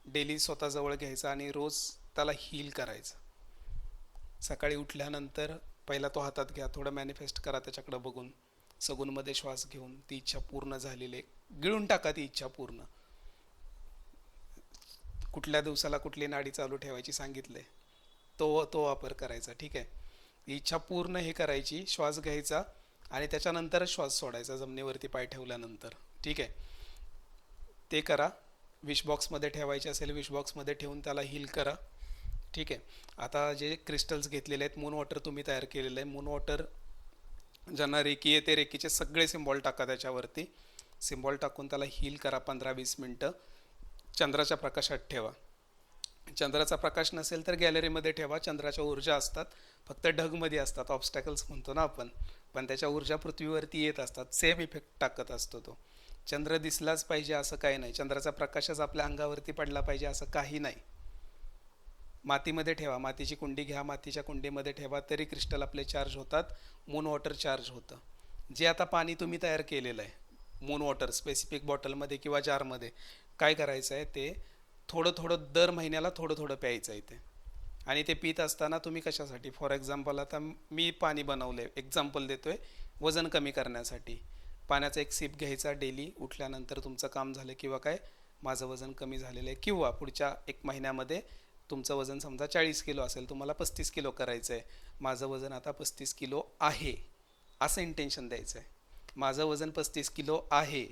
Speaker 1: डेली स्वतःजवळ घ्यायचा आणि रोज त्याला हील करायचं. सकाळी उठल्यानंतर पहिला तो हातात घ्या, थोडं मॅनिफेस्ट करा त्याच्याकडे बघून, सगुणमध्ये श्वास घेऊन ती इच्छा पूर्ण झालेली आहे. गिळून टाका ती इच्छा पूर्ण. कुठल्या दिवसाला कुठली नाडी चालू ठेवायची सांगितलंय तो वापर करायचा. ठीक आहे. इच्छा पूर्ण हे करायची, श्वास घ्यायचा आणि त्याच्यानंतरच श्वास सोडायचा जमिनीवरती पाय ठेवल्यानंतर. ठीक आहे. ते करा. विश बॉक्समध्ये ठेवायचे असेल विश बॉक्समध्ये ठेवून त्याला हील करा. ठीक आहे. आता जे क्रिस्टल्स घेतलेले आहेत, मून वॉटर तुम्ही तयार केलेलं आहे. मून वॉटर ज्यांना रेकी येते रेकीचे सगळे सिम्बॉल टाका त्याच्यावरती. सिम्बॉल टाकून त्याला हील करा 15-20 मिनटं. चंद्राच्या प्रकाशात ठेवा. चंद्राचा प्रकाश नसेल तर गॅलरीमध्ये ठेवा. चंद्राच्या ऊर्जा असतात, फक्त ढगमध्ये असतात, ऑब्स्टॅकल्स म्हणतो ना आपण, पण त्याच्या ऊर्जा पृथ्वीवरती येत असतात. सेम इफेक्ट टाकत असतो तो. चंद्र दिसलाच पाहिजे असं काही नाही, चंद्राचा प्रकाशच आपल्या अंगावरती पडला पाहिजे असं काही नाही. मातीमध्ये ठेवा, मातीची कुंडी घ्या, मातीच्या कुंडीमध्ये ठेवा, तरी क्रिस्टल आपले चार्ज होतात. मून वॉटर चार्ज होतं. जे आता पाणी तुम्ही तयार केलेलं आहे मून वॉटर स्पेसिफिक बॉटलमध्ये किंवा जारमध्ये, काय करायचं आहे ते थोडं थोडं दर महिन्याला थोडं थोडं प्यायचं आहे ते. आणि ते पित असताना तुम्ही कशासाठी, फॉर एक्झाम्पल आता मी पाणी बनवलं आहे, एक्झाम्पल देतो आहे, वजन कमी करण्यासाठी. पाण्याचा एक सिप घ्यायचा डेली उठल्यानंतर. तुमचं काम झालं किंवा काय, माझं वजन कमी झालेलं आहे, किंवा पुढच्या 1 महिन्यामध्ये तुमचं वजन समजा 40 किलो असेल, तुम्हाला 35 किलो करायचं आहे. माझं वजन आता 35 किलो आहे असं इंटेन्शन द्यायचं आहे. माझं वजन 35 किलो आहे,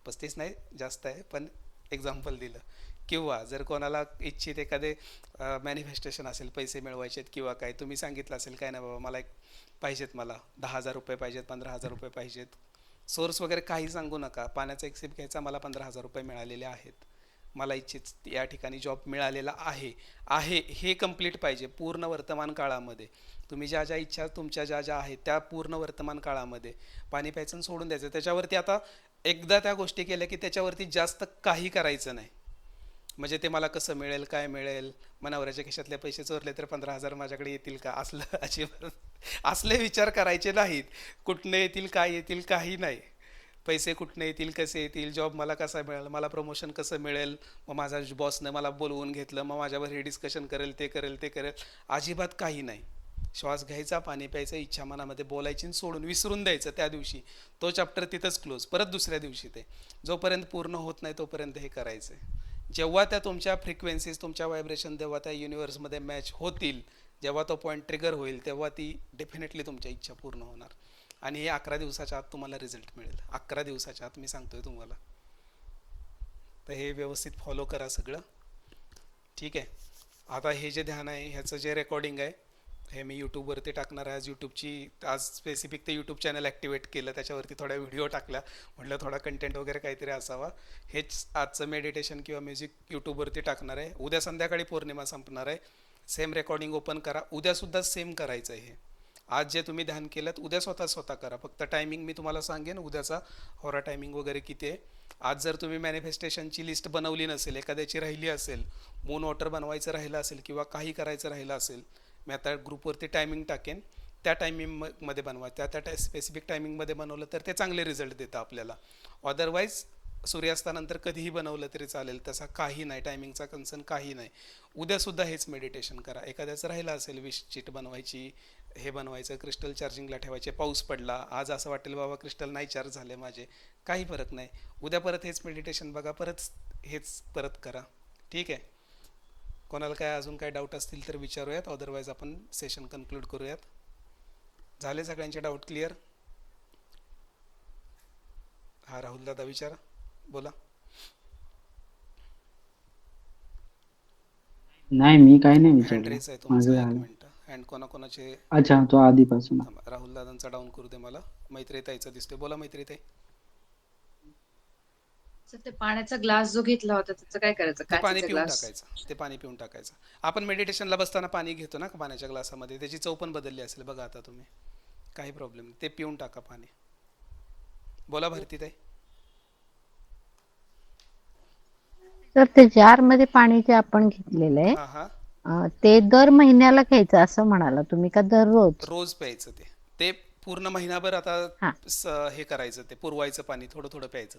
Speaker 1: 35 नाही जास्त आहे पण एक्झाम्पल दिलं. किंवा जर कोणाला इच्छित एखादे मॅनिफेस्टेशन असेल, पैसे मिळवायचे आहेत किंवा काय, तुम्ही सांगितलं असेल काय नाही बाबा मला एक पाहिजेत, मला 10,000 रुपये पाहिजेत, 15,000 रुपये पाहिजेत. सोर्स वगैरे काही सांगू नका. पाण्याचा एक सिप घ्यायचा, मला 15,000 रुपये मिळालेले आहेत, मला इच्छित या ठिकाणी जॉब मिळालेला आहे आहे हे कंप्लीट पाहिजे पूर्ण वर्तमान काळामध्ये. तुम्ही ज्या ज्या इच्छा तुमच्या ज्या ज्या आहेत त्या पूर्ण वर्तमान काळामध्ये पाणी प्यायचं आणि सोडून द्यायचं. त्याच्यावरती आता एकदा त्या गोष्टी केल्या की त्याच्यावरती जास्त काही करायचं नाही. म्हणजे ते मला कसं मिळेल, काय मिळेल, मनावरच्या खिशातले पैसे चोरले तर 15,000 माझ्याकडे येतील का, असलं अजिबात असले विचार करायचे नाहीत. कुठनं येतील, काय येतील, काही नाही. पैसे कुठनं येतील, कसे येतील, जॉब मला कसा मिळेल, मला प्रमोशन कसं मिळेल, मग माझ्या बॉसनं मला बोलवून घेतलं, मग माझ्यावर हे डिस्कशन करेल, ते करेल, ते करेल, अजिबात काही नाही. श्वास घ्यायचा, पाणी प्यायचं, इच्छा मनामध्ये बोलायची, सोडून विसरून द्यायचं. त्या दिवशी तो चॅप्टर तिथंच क्लोज. परत दुसऱ्या दिवशी ते जोपर्यंत पूर्ण होत नाही तोपर्यंत हे करायचं आहे. जेव्हा त्या तुमच्या फ्रिक्वेन्सीज, तुमच्या व्हायब्रेशन जेव्हा त्या युनिवर्समध्ये मॅच होतील, जेव्हा तो पॉईंट ट्रिगर होईल, तेव्हा ती डेफिनेटली तुमच्या इच्छा पूर्ण होणार. आणि हे 11 दिवसाच्या आत तुम्हाला रिझल्ट मिळेल. 11 दिवसाच्या आत मी सांगतोय तुम्हाला. तर हे व्यवस्थित फॉलो करा सगळं, ठीक आहे. आता हे जे ध्यान आहे ह्याचं जे रेकॉर्डिंग आहे हे मी यूट्यूबवरती टाकणार आहे. आज स्पेसिफिक ते यूट्यूब चॅनल ॲक्टिवेट केलं, त्याच्यावरती थोड्या व्हिडिओ टाकल्या, म्हटलं थोडा कंटेंट वगैरे काहीतरी असावा. हेच आजचं मेडिटेशन किंवा म्युझिक यूट्यूबवरती टाकणार आहे. उद्या संध्याकाळी पौर्णिमा संपणार आहे. सेम रेकॉर्डिंग ओपन करा, उद्यासुद्धा सेम करायचं आहे. हे आज जे तुम्ही ध्यान केलं उद्या स्वतः करा. फक्त टायमिंग मी तुम्हाला सांगेन उद्याचा होरा टायमिंग वगैरे किती आहे. आज जर तुम्ही मॅनिफेस्टेशनची लिस्ट बनवली नसेल, एखाद्याची राहिली असेल, मून वॉटर बनवायचं राहिलं असेल किंवा काही करायचं राहिलं असेल, मी आता ग्रुपवरती टायमिंग टाकेन, त्या टायमिंगमध्ये बनवा. त्या स्पेसिफिक टायमिंगमध्ये बनवलं तर ते चांगले रिझल्ट देतं आपल्याला. अदरवाईज सूर्यास्तानंतर कधीही बनवलं तरी चालेल, तसा काही नाही, टायमिंगचा कन्सर्न काही नाही. उद्यासुद्धा हेच मेडिटेशन करा. एखाद्याचं राहिलं असेल विश चीट बनवायची, हे बनवायचं, क्रिस्टल चार्जिंगला ठेवायचे, पाऊस पडला, आज असं वाटेल बाबा क्रिस्टल नाही चार्ज झाले माझे, काही फरक नाही. उद्या परत हेच मेडिटेशन बघा, परत करा, ठीक आहे. कोणाला काय अजून काय डाऊट असतील तर विचारूयात, अदरवाईज आपण सेशन कन्क्लूड करूयात. झाले सगळ्यांचे डाऊट क्लिअर? हा राहुल दादा विचारा, बोला.
Speaker 5: नाही, मी काय नाही
Speaker 1: हँड
Speaker 5: विचारलं,
Speaker 1: रेस आहे
Speaker 5: माझं
Speaker 1: तुमचा, एक
Speaker 5: झालं.
Speaker 1: मिनटं. हँड कोणाकोणाचे,
Speaker 5: अच्छा, तो आधीपासून.
Speaker 1: राहुल दादांचा डाऊन करू दे मला. मैत्रीताईचा दिसतोय, बोला मैत्रीताई.
Speaker 3: सर ते पाण्याचा ग्लास जो घेतला होता त्याचं काय करायचं,
Speaker 1: ते पाणी
Speaker 3: काचेचा
Speaker 1: पिऊन
Speaker 3: ग्लास?
Speaker 1: टाकायचं, ते पाणी पिऊन टाकायचं. आपण मेडिटेशनला बसताना पाणी घेतो ना पाण्याच्या ग्लासामध्ये, त्याची चव पण बदलली असेल बघा आता तुम्ही, काही प्रॉब्लेम नाही, ते पिऊन टाका पाणी. बोला भारतीताई.
Speaker 4: तर ते जार मध्ये पाणी जे आपण घेतलेलं आहे
Speaker 1: हां हां,
Speaker 4: ते दर महिन्याला घ्यायचं असं म्हणाला तुम्ही का दररोज?
Speaker 1: रोज प्यायचं ते. ते पूर्ण महिनाभर आता
Speaker 4: हा,
Speaker 1: हे करायचं, ते पुरवायचं पाणी, थोडं थोडं प्यायचं.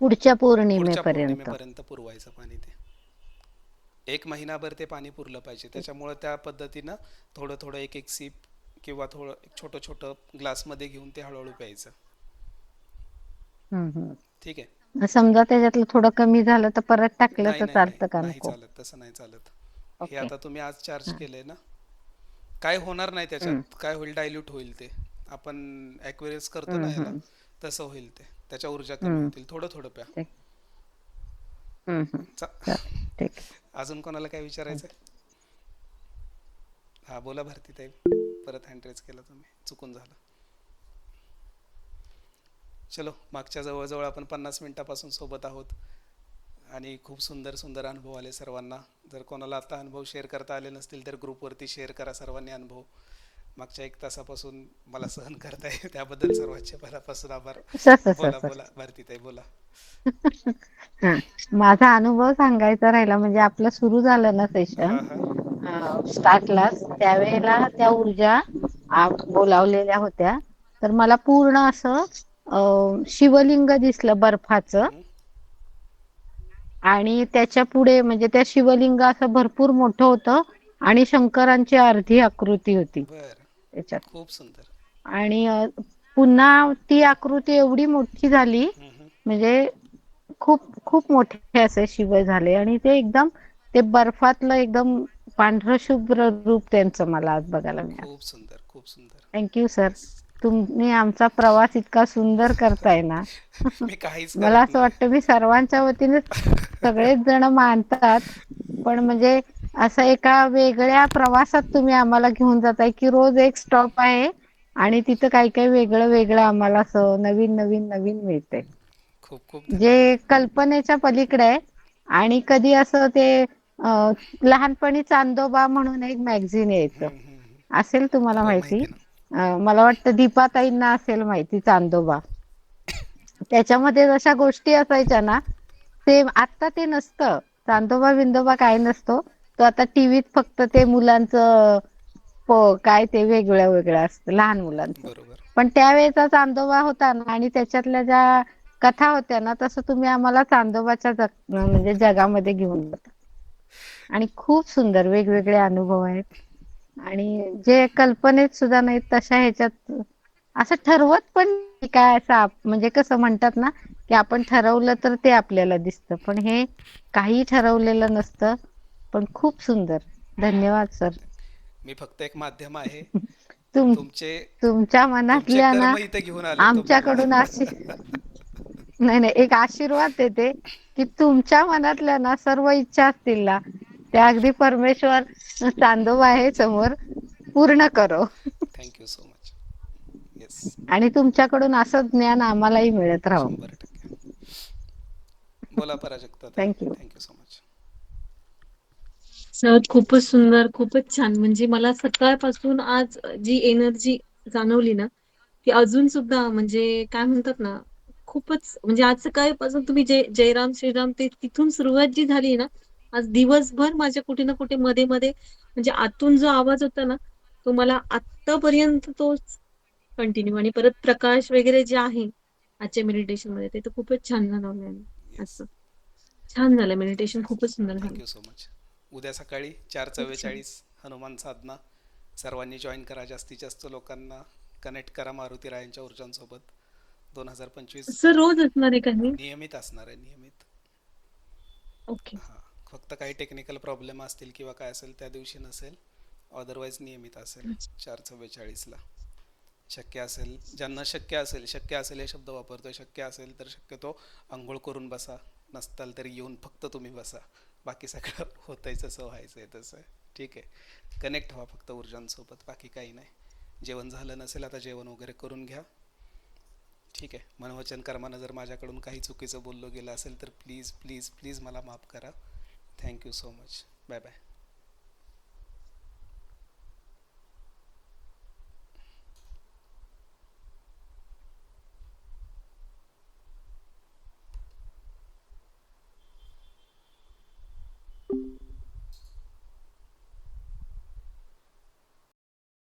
Speaker 4: पुढच्या
Speaker 1: पुढच्या
Speaker 4: पौर्णिमेपर्यंत.
Speaker 1: पौर्णिमेपर्यंत पुरवायचं पाणी ते. 1 महिनाभर ते पाणी पुरलं पाहिजे. त्याच्यामुळं त्या पद्धतीनं थोडं थोडं एक सीप किंवा थोडं छोटं छोटं ग्लासमध्ये घेऊन ते हळूहळू प्यायचं,
Speaker 4: हम्म.
Speaker 1: ठीक आहे.
Speaker 4: समजा त्याच्यातलं थोडं कमी झालं तर परत टाकलं
Speaker 1: नाही
Speaker 4: तर
Speaker 1: नाही नाही
Speaker 4: चालतं का
Speaker 1: नाही
Speaker 4: नको?
Speaker 1: चालत, तसं नाही चालत. हे
Speaker 4: ओके.
Speaker 1: आता तुम्ही आज चार्ज केलंय ना, काय होणार नाही त्याच्यात, काय होईल, डायल्यूट होईल ते. आपण ॲक्वेरियस करतो ना ह्याला,
Speaker 4: हम्म.
Speaker 1: तसं होईल ते, त्याच्या ऊर्जा कमी
Speaker 4: हम्म.
Speaker 1: होतील. थोडं थोडं प्या.
Speaker 4: ठीक. चालेल, ठीक आहे.
Speaker 1: अजून कोणाला काय विचारायचं आहे? हा बोला भारतीताई, परत हँड रेज केला तुम्ही, चुकून झालं. चलो, मागच्या जवळजवळ आपण 50 मिनिटापासून सोबत आहोत आणि खूप सुंदर सुंदर अनुभव आले सर्वांना. जर कोणाला आता अनुभव शेअर करता आले नसतील तर ग्रुपवरती शेअर करा सर्वांनी अनुभव. मागच्या 1 तासापासून मला सहन करताय त्याबद्दल सर्वांचे मनापासून आभार.
Speaker 4: सर सर सर
Speaker 1: बोला
Speaker 4: सर
Speaker 1: बोला भारतीताई बोला.
Speaker 4: हा, माझा अनुभव सांगायचा राहिला म्हणजे आपलं सुरू झालं ना सेशन
Speaker 1: हा हा.
Speaker 4: स्टार्टला, त्यावेळेला त्या ऊर्जा बोलावलेल्या होत्या. तर मला पूर्ण असं शिवलिंग दिसलं बर्फाचं,
Speaker 1: हम्म.
Speaker 4: आणि त्याच्या पुढे म्हणजे त्या शिवलिंग असं भरपूर मोठं होतं आणि शंकरांची अर्धी आकृती होती
Speaker 1: बर.
Speaker 4: त्याच्यात.
Speaker 1: खूप सुंदर.
Speaker 4: आणि पुन्हा ती आकृती एवढी मोठी झाली,
Speaker 1: हम्म.
Speaker 4: म्हणजे खूप खूप मोठे असे शिव झाले आणि ते एकदम ते बर्फातलं एकदम पांढरं शुभ्र रूप त्यांचं मला आज बघायला मिळालं.
Speaker 1: खूप सुंदर खूप सुंदर.
Speaker 4: Thank you sir.
Speaker 1: येस.
Speaker 4: तुम्ही आमचा प्रवास इतका सुंदर करताय ना.
Speaker 1: मी काहीच
Speaker 4: मला
Speaker 1: करत
Speaker 4: असं
Speaker 1: नाही.
Speaker 4: वाटतं मी सर्वांच्या वतीने, सगळेच जण मानतात, पण म्हणजे असं एका वेगळ्या प्रवासात तुम्ही आम्हाला घेऊन जाताय की रोज एक स्टॉप आहे आणि तिथं काही काही वेगळं वेगळं आम्हाला असं नवीन नवीन नवीन मिळतंय,
Speaker 1: खूप खूप
Speaker 4: जे
Speaker 1: धन्यवाद.
Speaker 4: कल्पनेच्या पलीकडे आहे. आणि कधी असं ते लहानपणी चांदोबा म्हणून एक मॅगझिन यायचं, असेल तुम्हाला
Speaker 1: हो
Speaker 4: माहिती.
Speaker 1: माहिती आहे ना.
Speaker 4: मला वाटतं दीपाताईंना असेल माहिती चांदोबा. त्याच्यामध्ये जशा गोष्टी असायच्या ना, ते आता ते नसतं. चांदोबा बिंदोबा काय नसतो. तो आता टीव्हीत फक्त ते मुलांचं काय ते वेगळं वेगळं असतं लहान मुलांचं.
Speaker 1: बरोबर.
Speaker 4: पण त्यावेळेचा चांदोबा होता ना, आणि त्याच्यातल्या ज्या कथा होत्या ना, तसं तुम्ही आम्हाला चांदोबाच्या म्हणजे जगामध्ये घेऊन जाता. आणि खूप सुंदर वेगवेगळे अनुभव आहेत, आणि जे कल्पनेत सुद्धा नाहीत तशा ह्याच्यात असं ठरवत पण नाही काय असं म्हणजे कसं म्हणतात ना, की आपण ठरवलं तर ते आपल्याला दिसतं, पण हे काही ठरवलेलं नसतं. पण खूप सुंदर. धन्यवाद सर.
Speaker 1: मी फक्त एक माध्यम आहे.
Speaker 4: तुम
Speaker 1: तुमचे
Speaker 4: तुमच्या
Speaker 1: तुमचे
Speaker 4: मनातल्या ना
Speaker 1: कर्म इथे घेऊन आले तुम्हाला.
Speaker 4: आमच्याकडून अशी नाही नाही, एक आशीर्वाद देते की तुमच्या मनातल्या ना सर्व इच्छा असतील ना, त्या अगदी परमेश्वर चांदोबा आहे समोर, पूर्ण करो.
Speaker 1: Thank you so much. येस.
Speaker 4: आणि तुमच्याकडून असं ज्ञान आम्हालाही मिळत राहो.
Speaker 1: 100%. बोला पराजक्ता ताई.
Speaker 4: Thank you.
Speaker 1: Thank you so much.
Speaker 8: Sir खूपच सुंदर, खूपच छान. म्हणजे मला सकाळपासून आज जी एनर्जी जाणवली ना, ती अजून सुद्धा म्हणजे काय म्हणतात ना, खूपच म्हणजे आज सकाळपासून तुम्ही जय राम श्रीराम ते तिथून सुरुवात जी झाली ना, आज दिवसभर माझ्या कुठे ना कुठे मध्ये-मध्ये म्हणजे आतून जो आवाज होता ना, तो मला आत्तापर्यंत तोच कंटिन्यू आणि परत प्रकाश वगैरे जे आहे आजच्या मेडिटेशनमध्ये ते तर खूपच छान जाणवलं आहे.
Speaker 1: येस.
Speaker 8: असं. छान झालं मेडिटेशन खूपच सुंदर झालं.
Speaker 1: Thank you so much. उद्या सकाळी
Speaker 8: खूप छान.
Speaker 1: 4:44 हनुमान साधना. सर्वांनी जॉईन करा. जास्तीत जास्त लोकांना कनेक्ट करा मारुती रायांच्या ऊर्जांसोबत. 2025
Speaker 8: सर रोज असणार आहे का हे?
Speaker 1: नियमित असणार आहे, नियमित.
Speaker 8: ओके.
Speaker 1: हां. फक्त काही टेक्निकल प्रॉब्लेम असतील किंवा काय असेल त्या दिवशी नसेल. अदरवाईज नियमित असेल 4:44ला. शक्य असेल, ज्यांना शक्य असेल हे शब्द वापरतोय, शक्य असेल तर शक्यतो आंघोळ करून बसा, नसताल तरी येऊन फक्त तुम्ही बसा. बाकी सगळं होतंय जसं व्हायचं आहे तसं. ठीक आहे. कनेक्ट व्हा फक्त ऊर्जांसोबत, बाकी काही नाही. जेवण झालं नसेल आता जेवण वगैरे करून घ्या. ठीक आहे. मनवचन कर्मानं जर माझ्याकडून काही चुकीचं बोललं गेलं असेल तर प्लीज प्लीज प्लीज मला माफ करा. Thank you so much. Bye bye.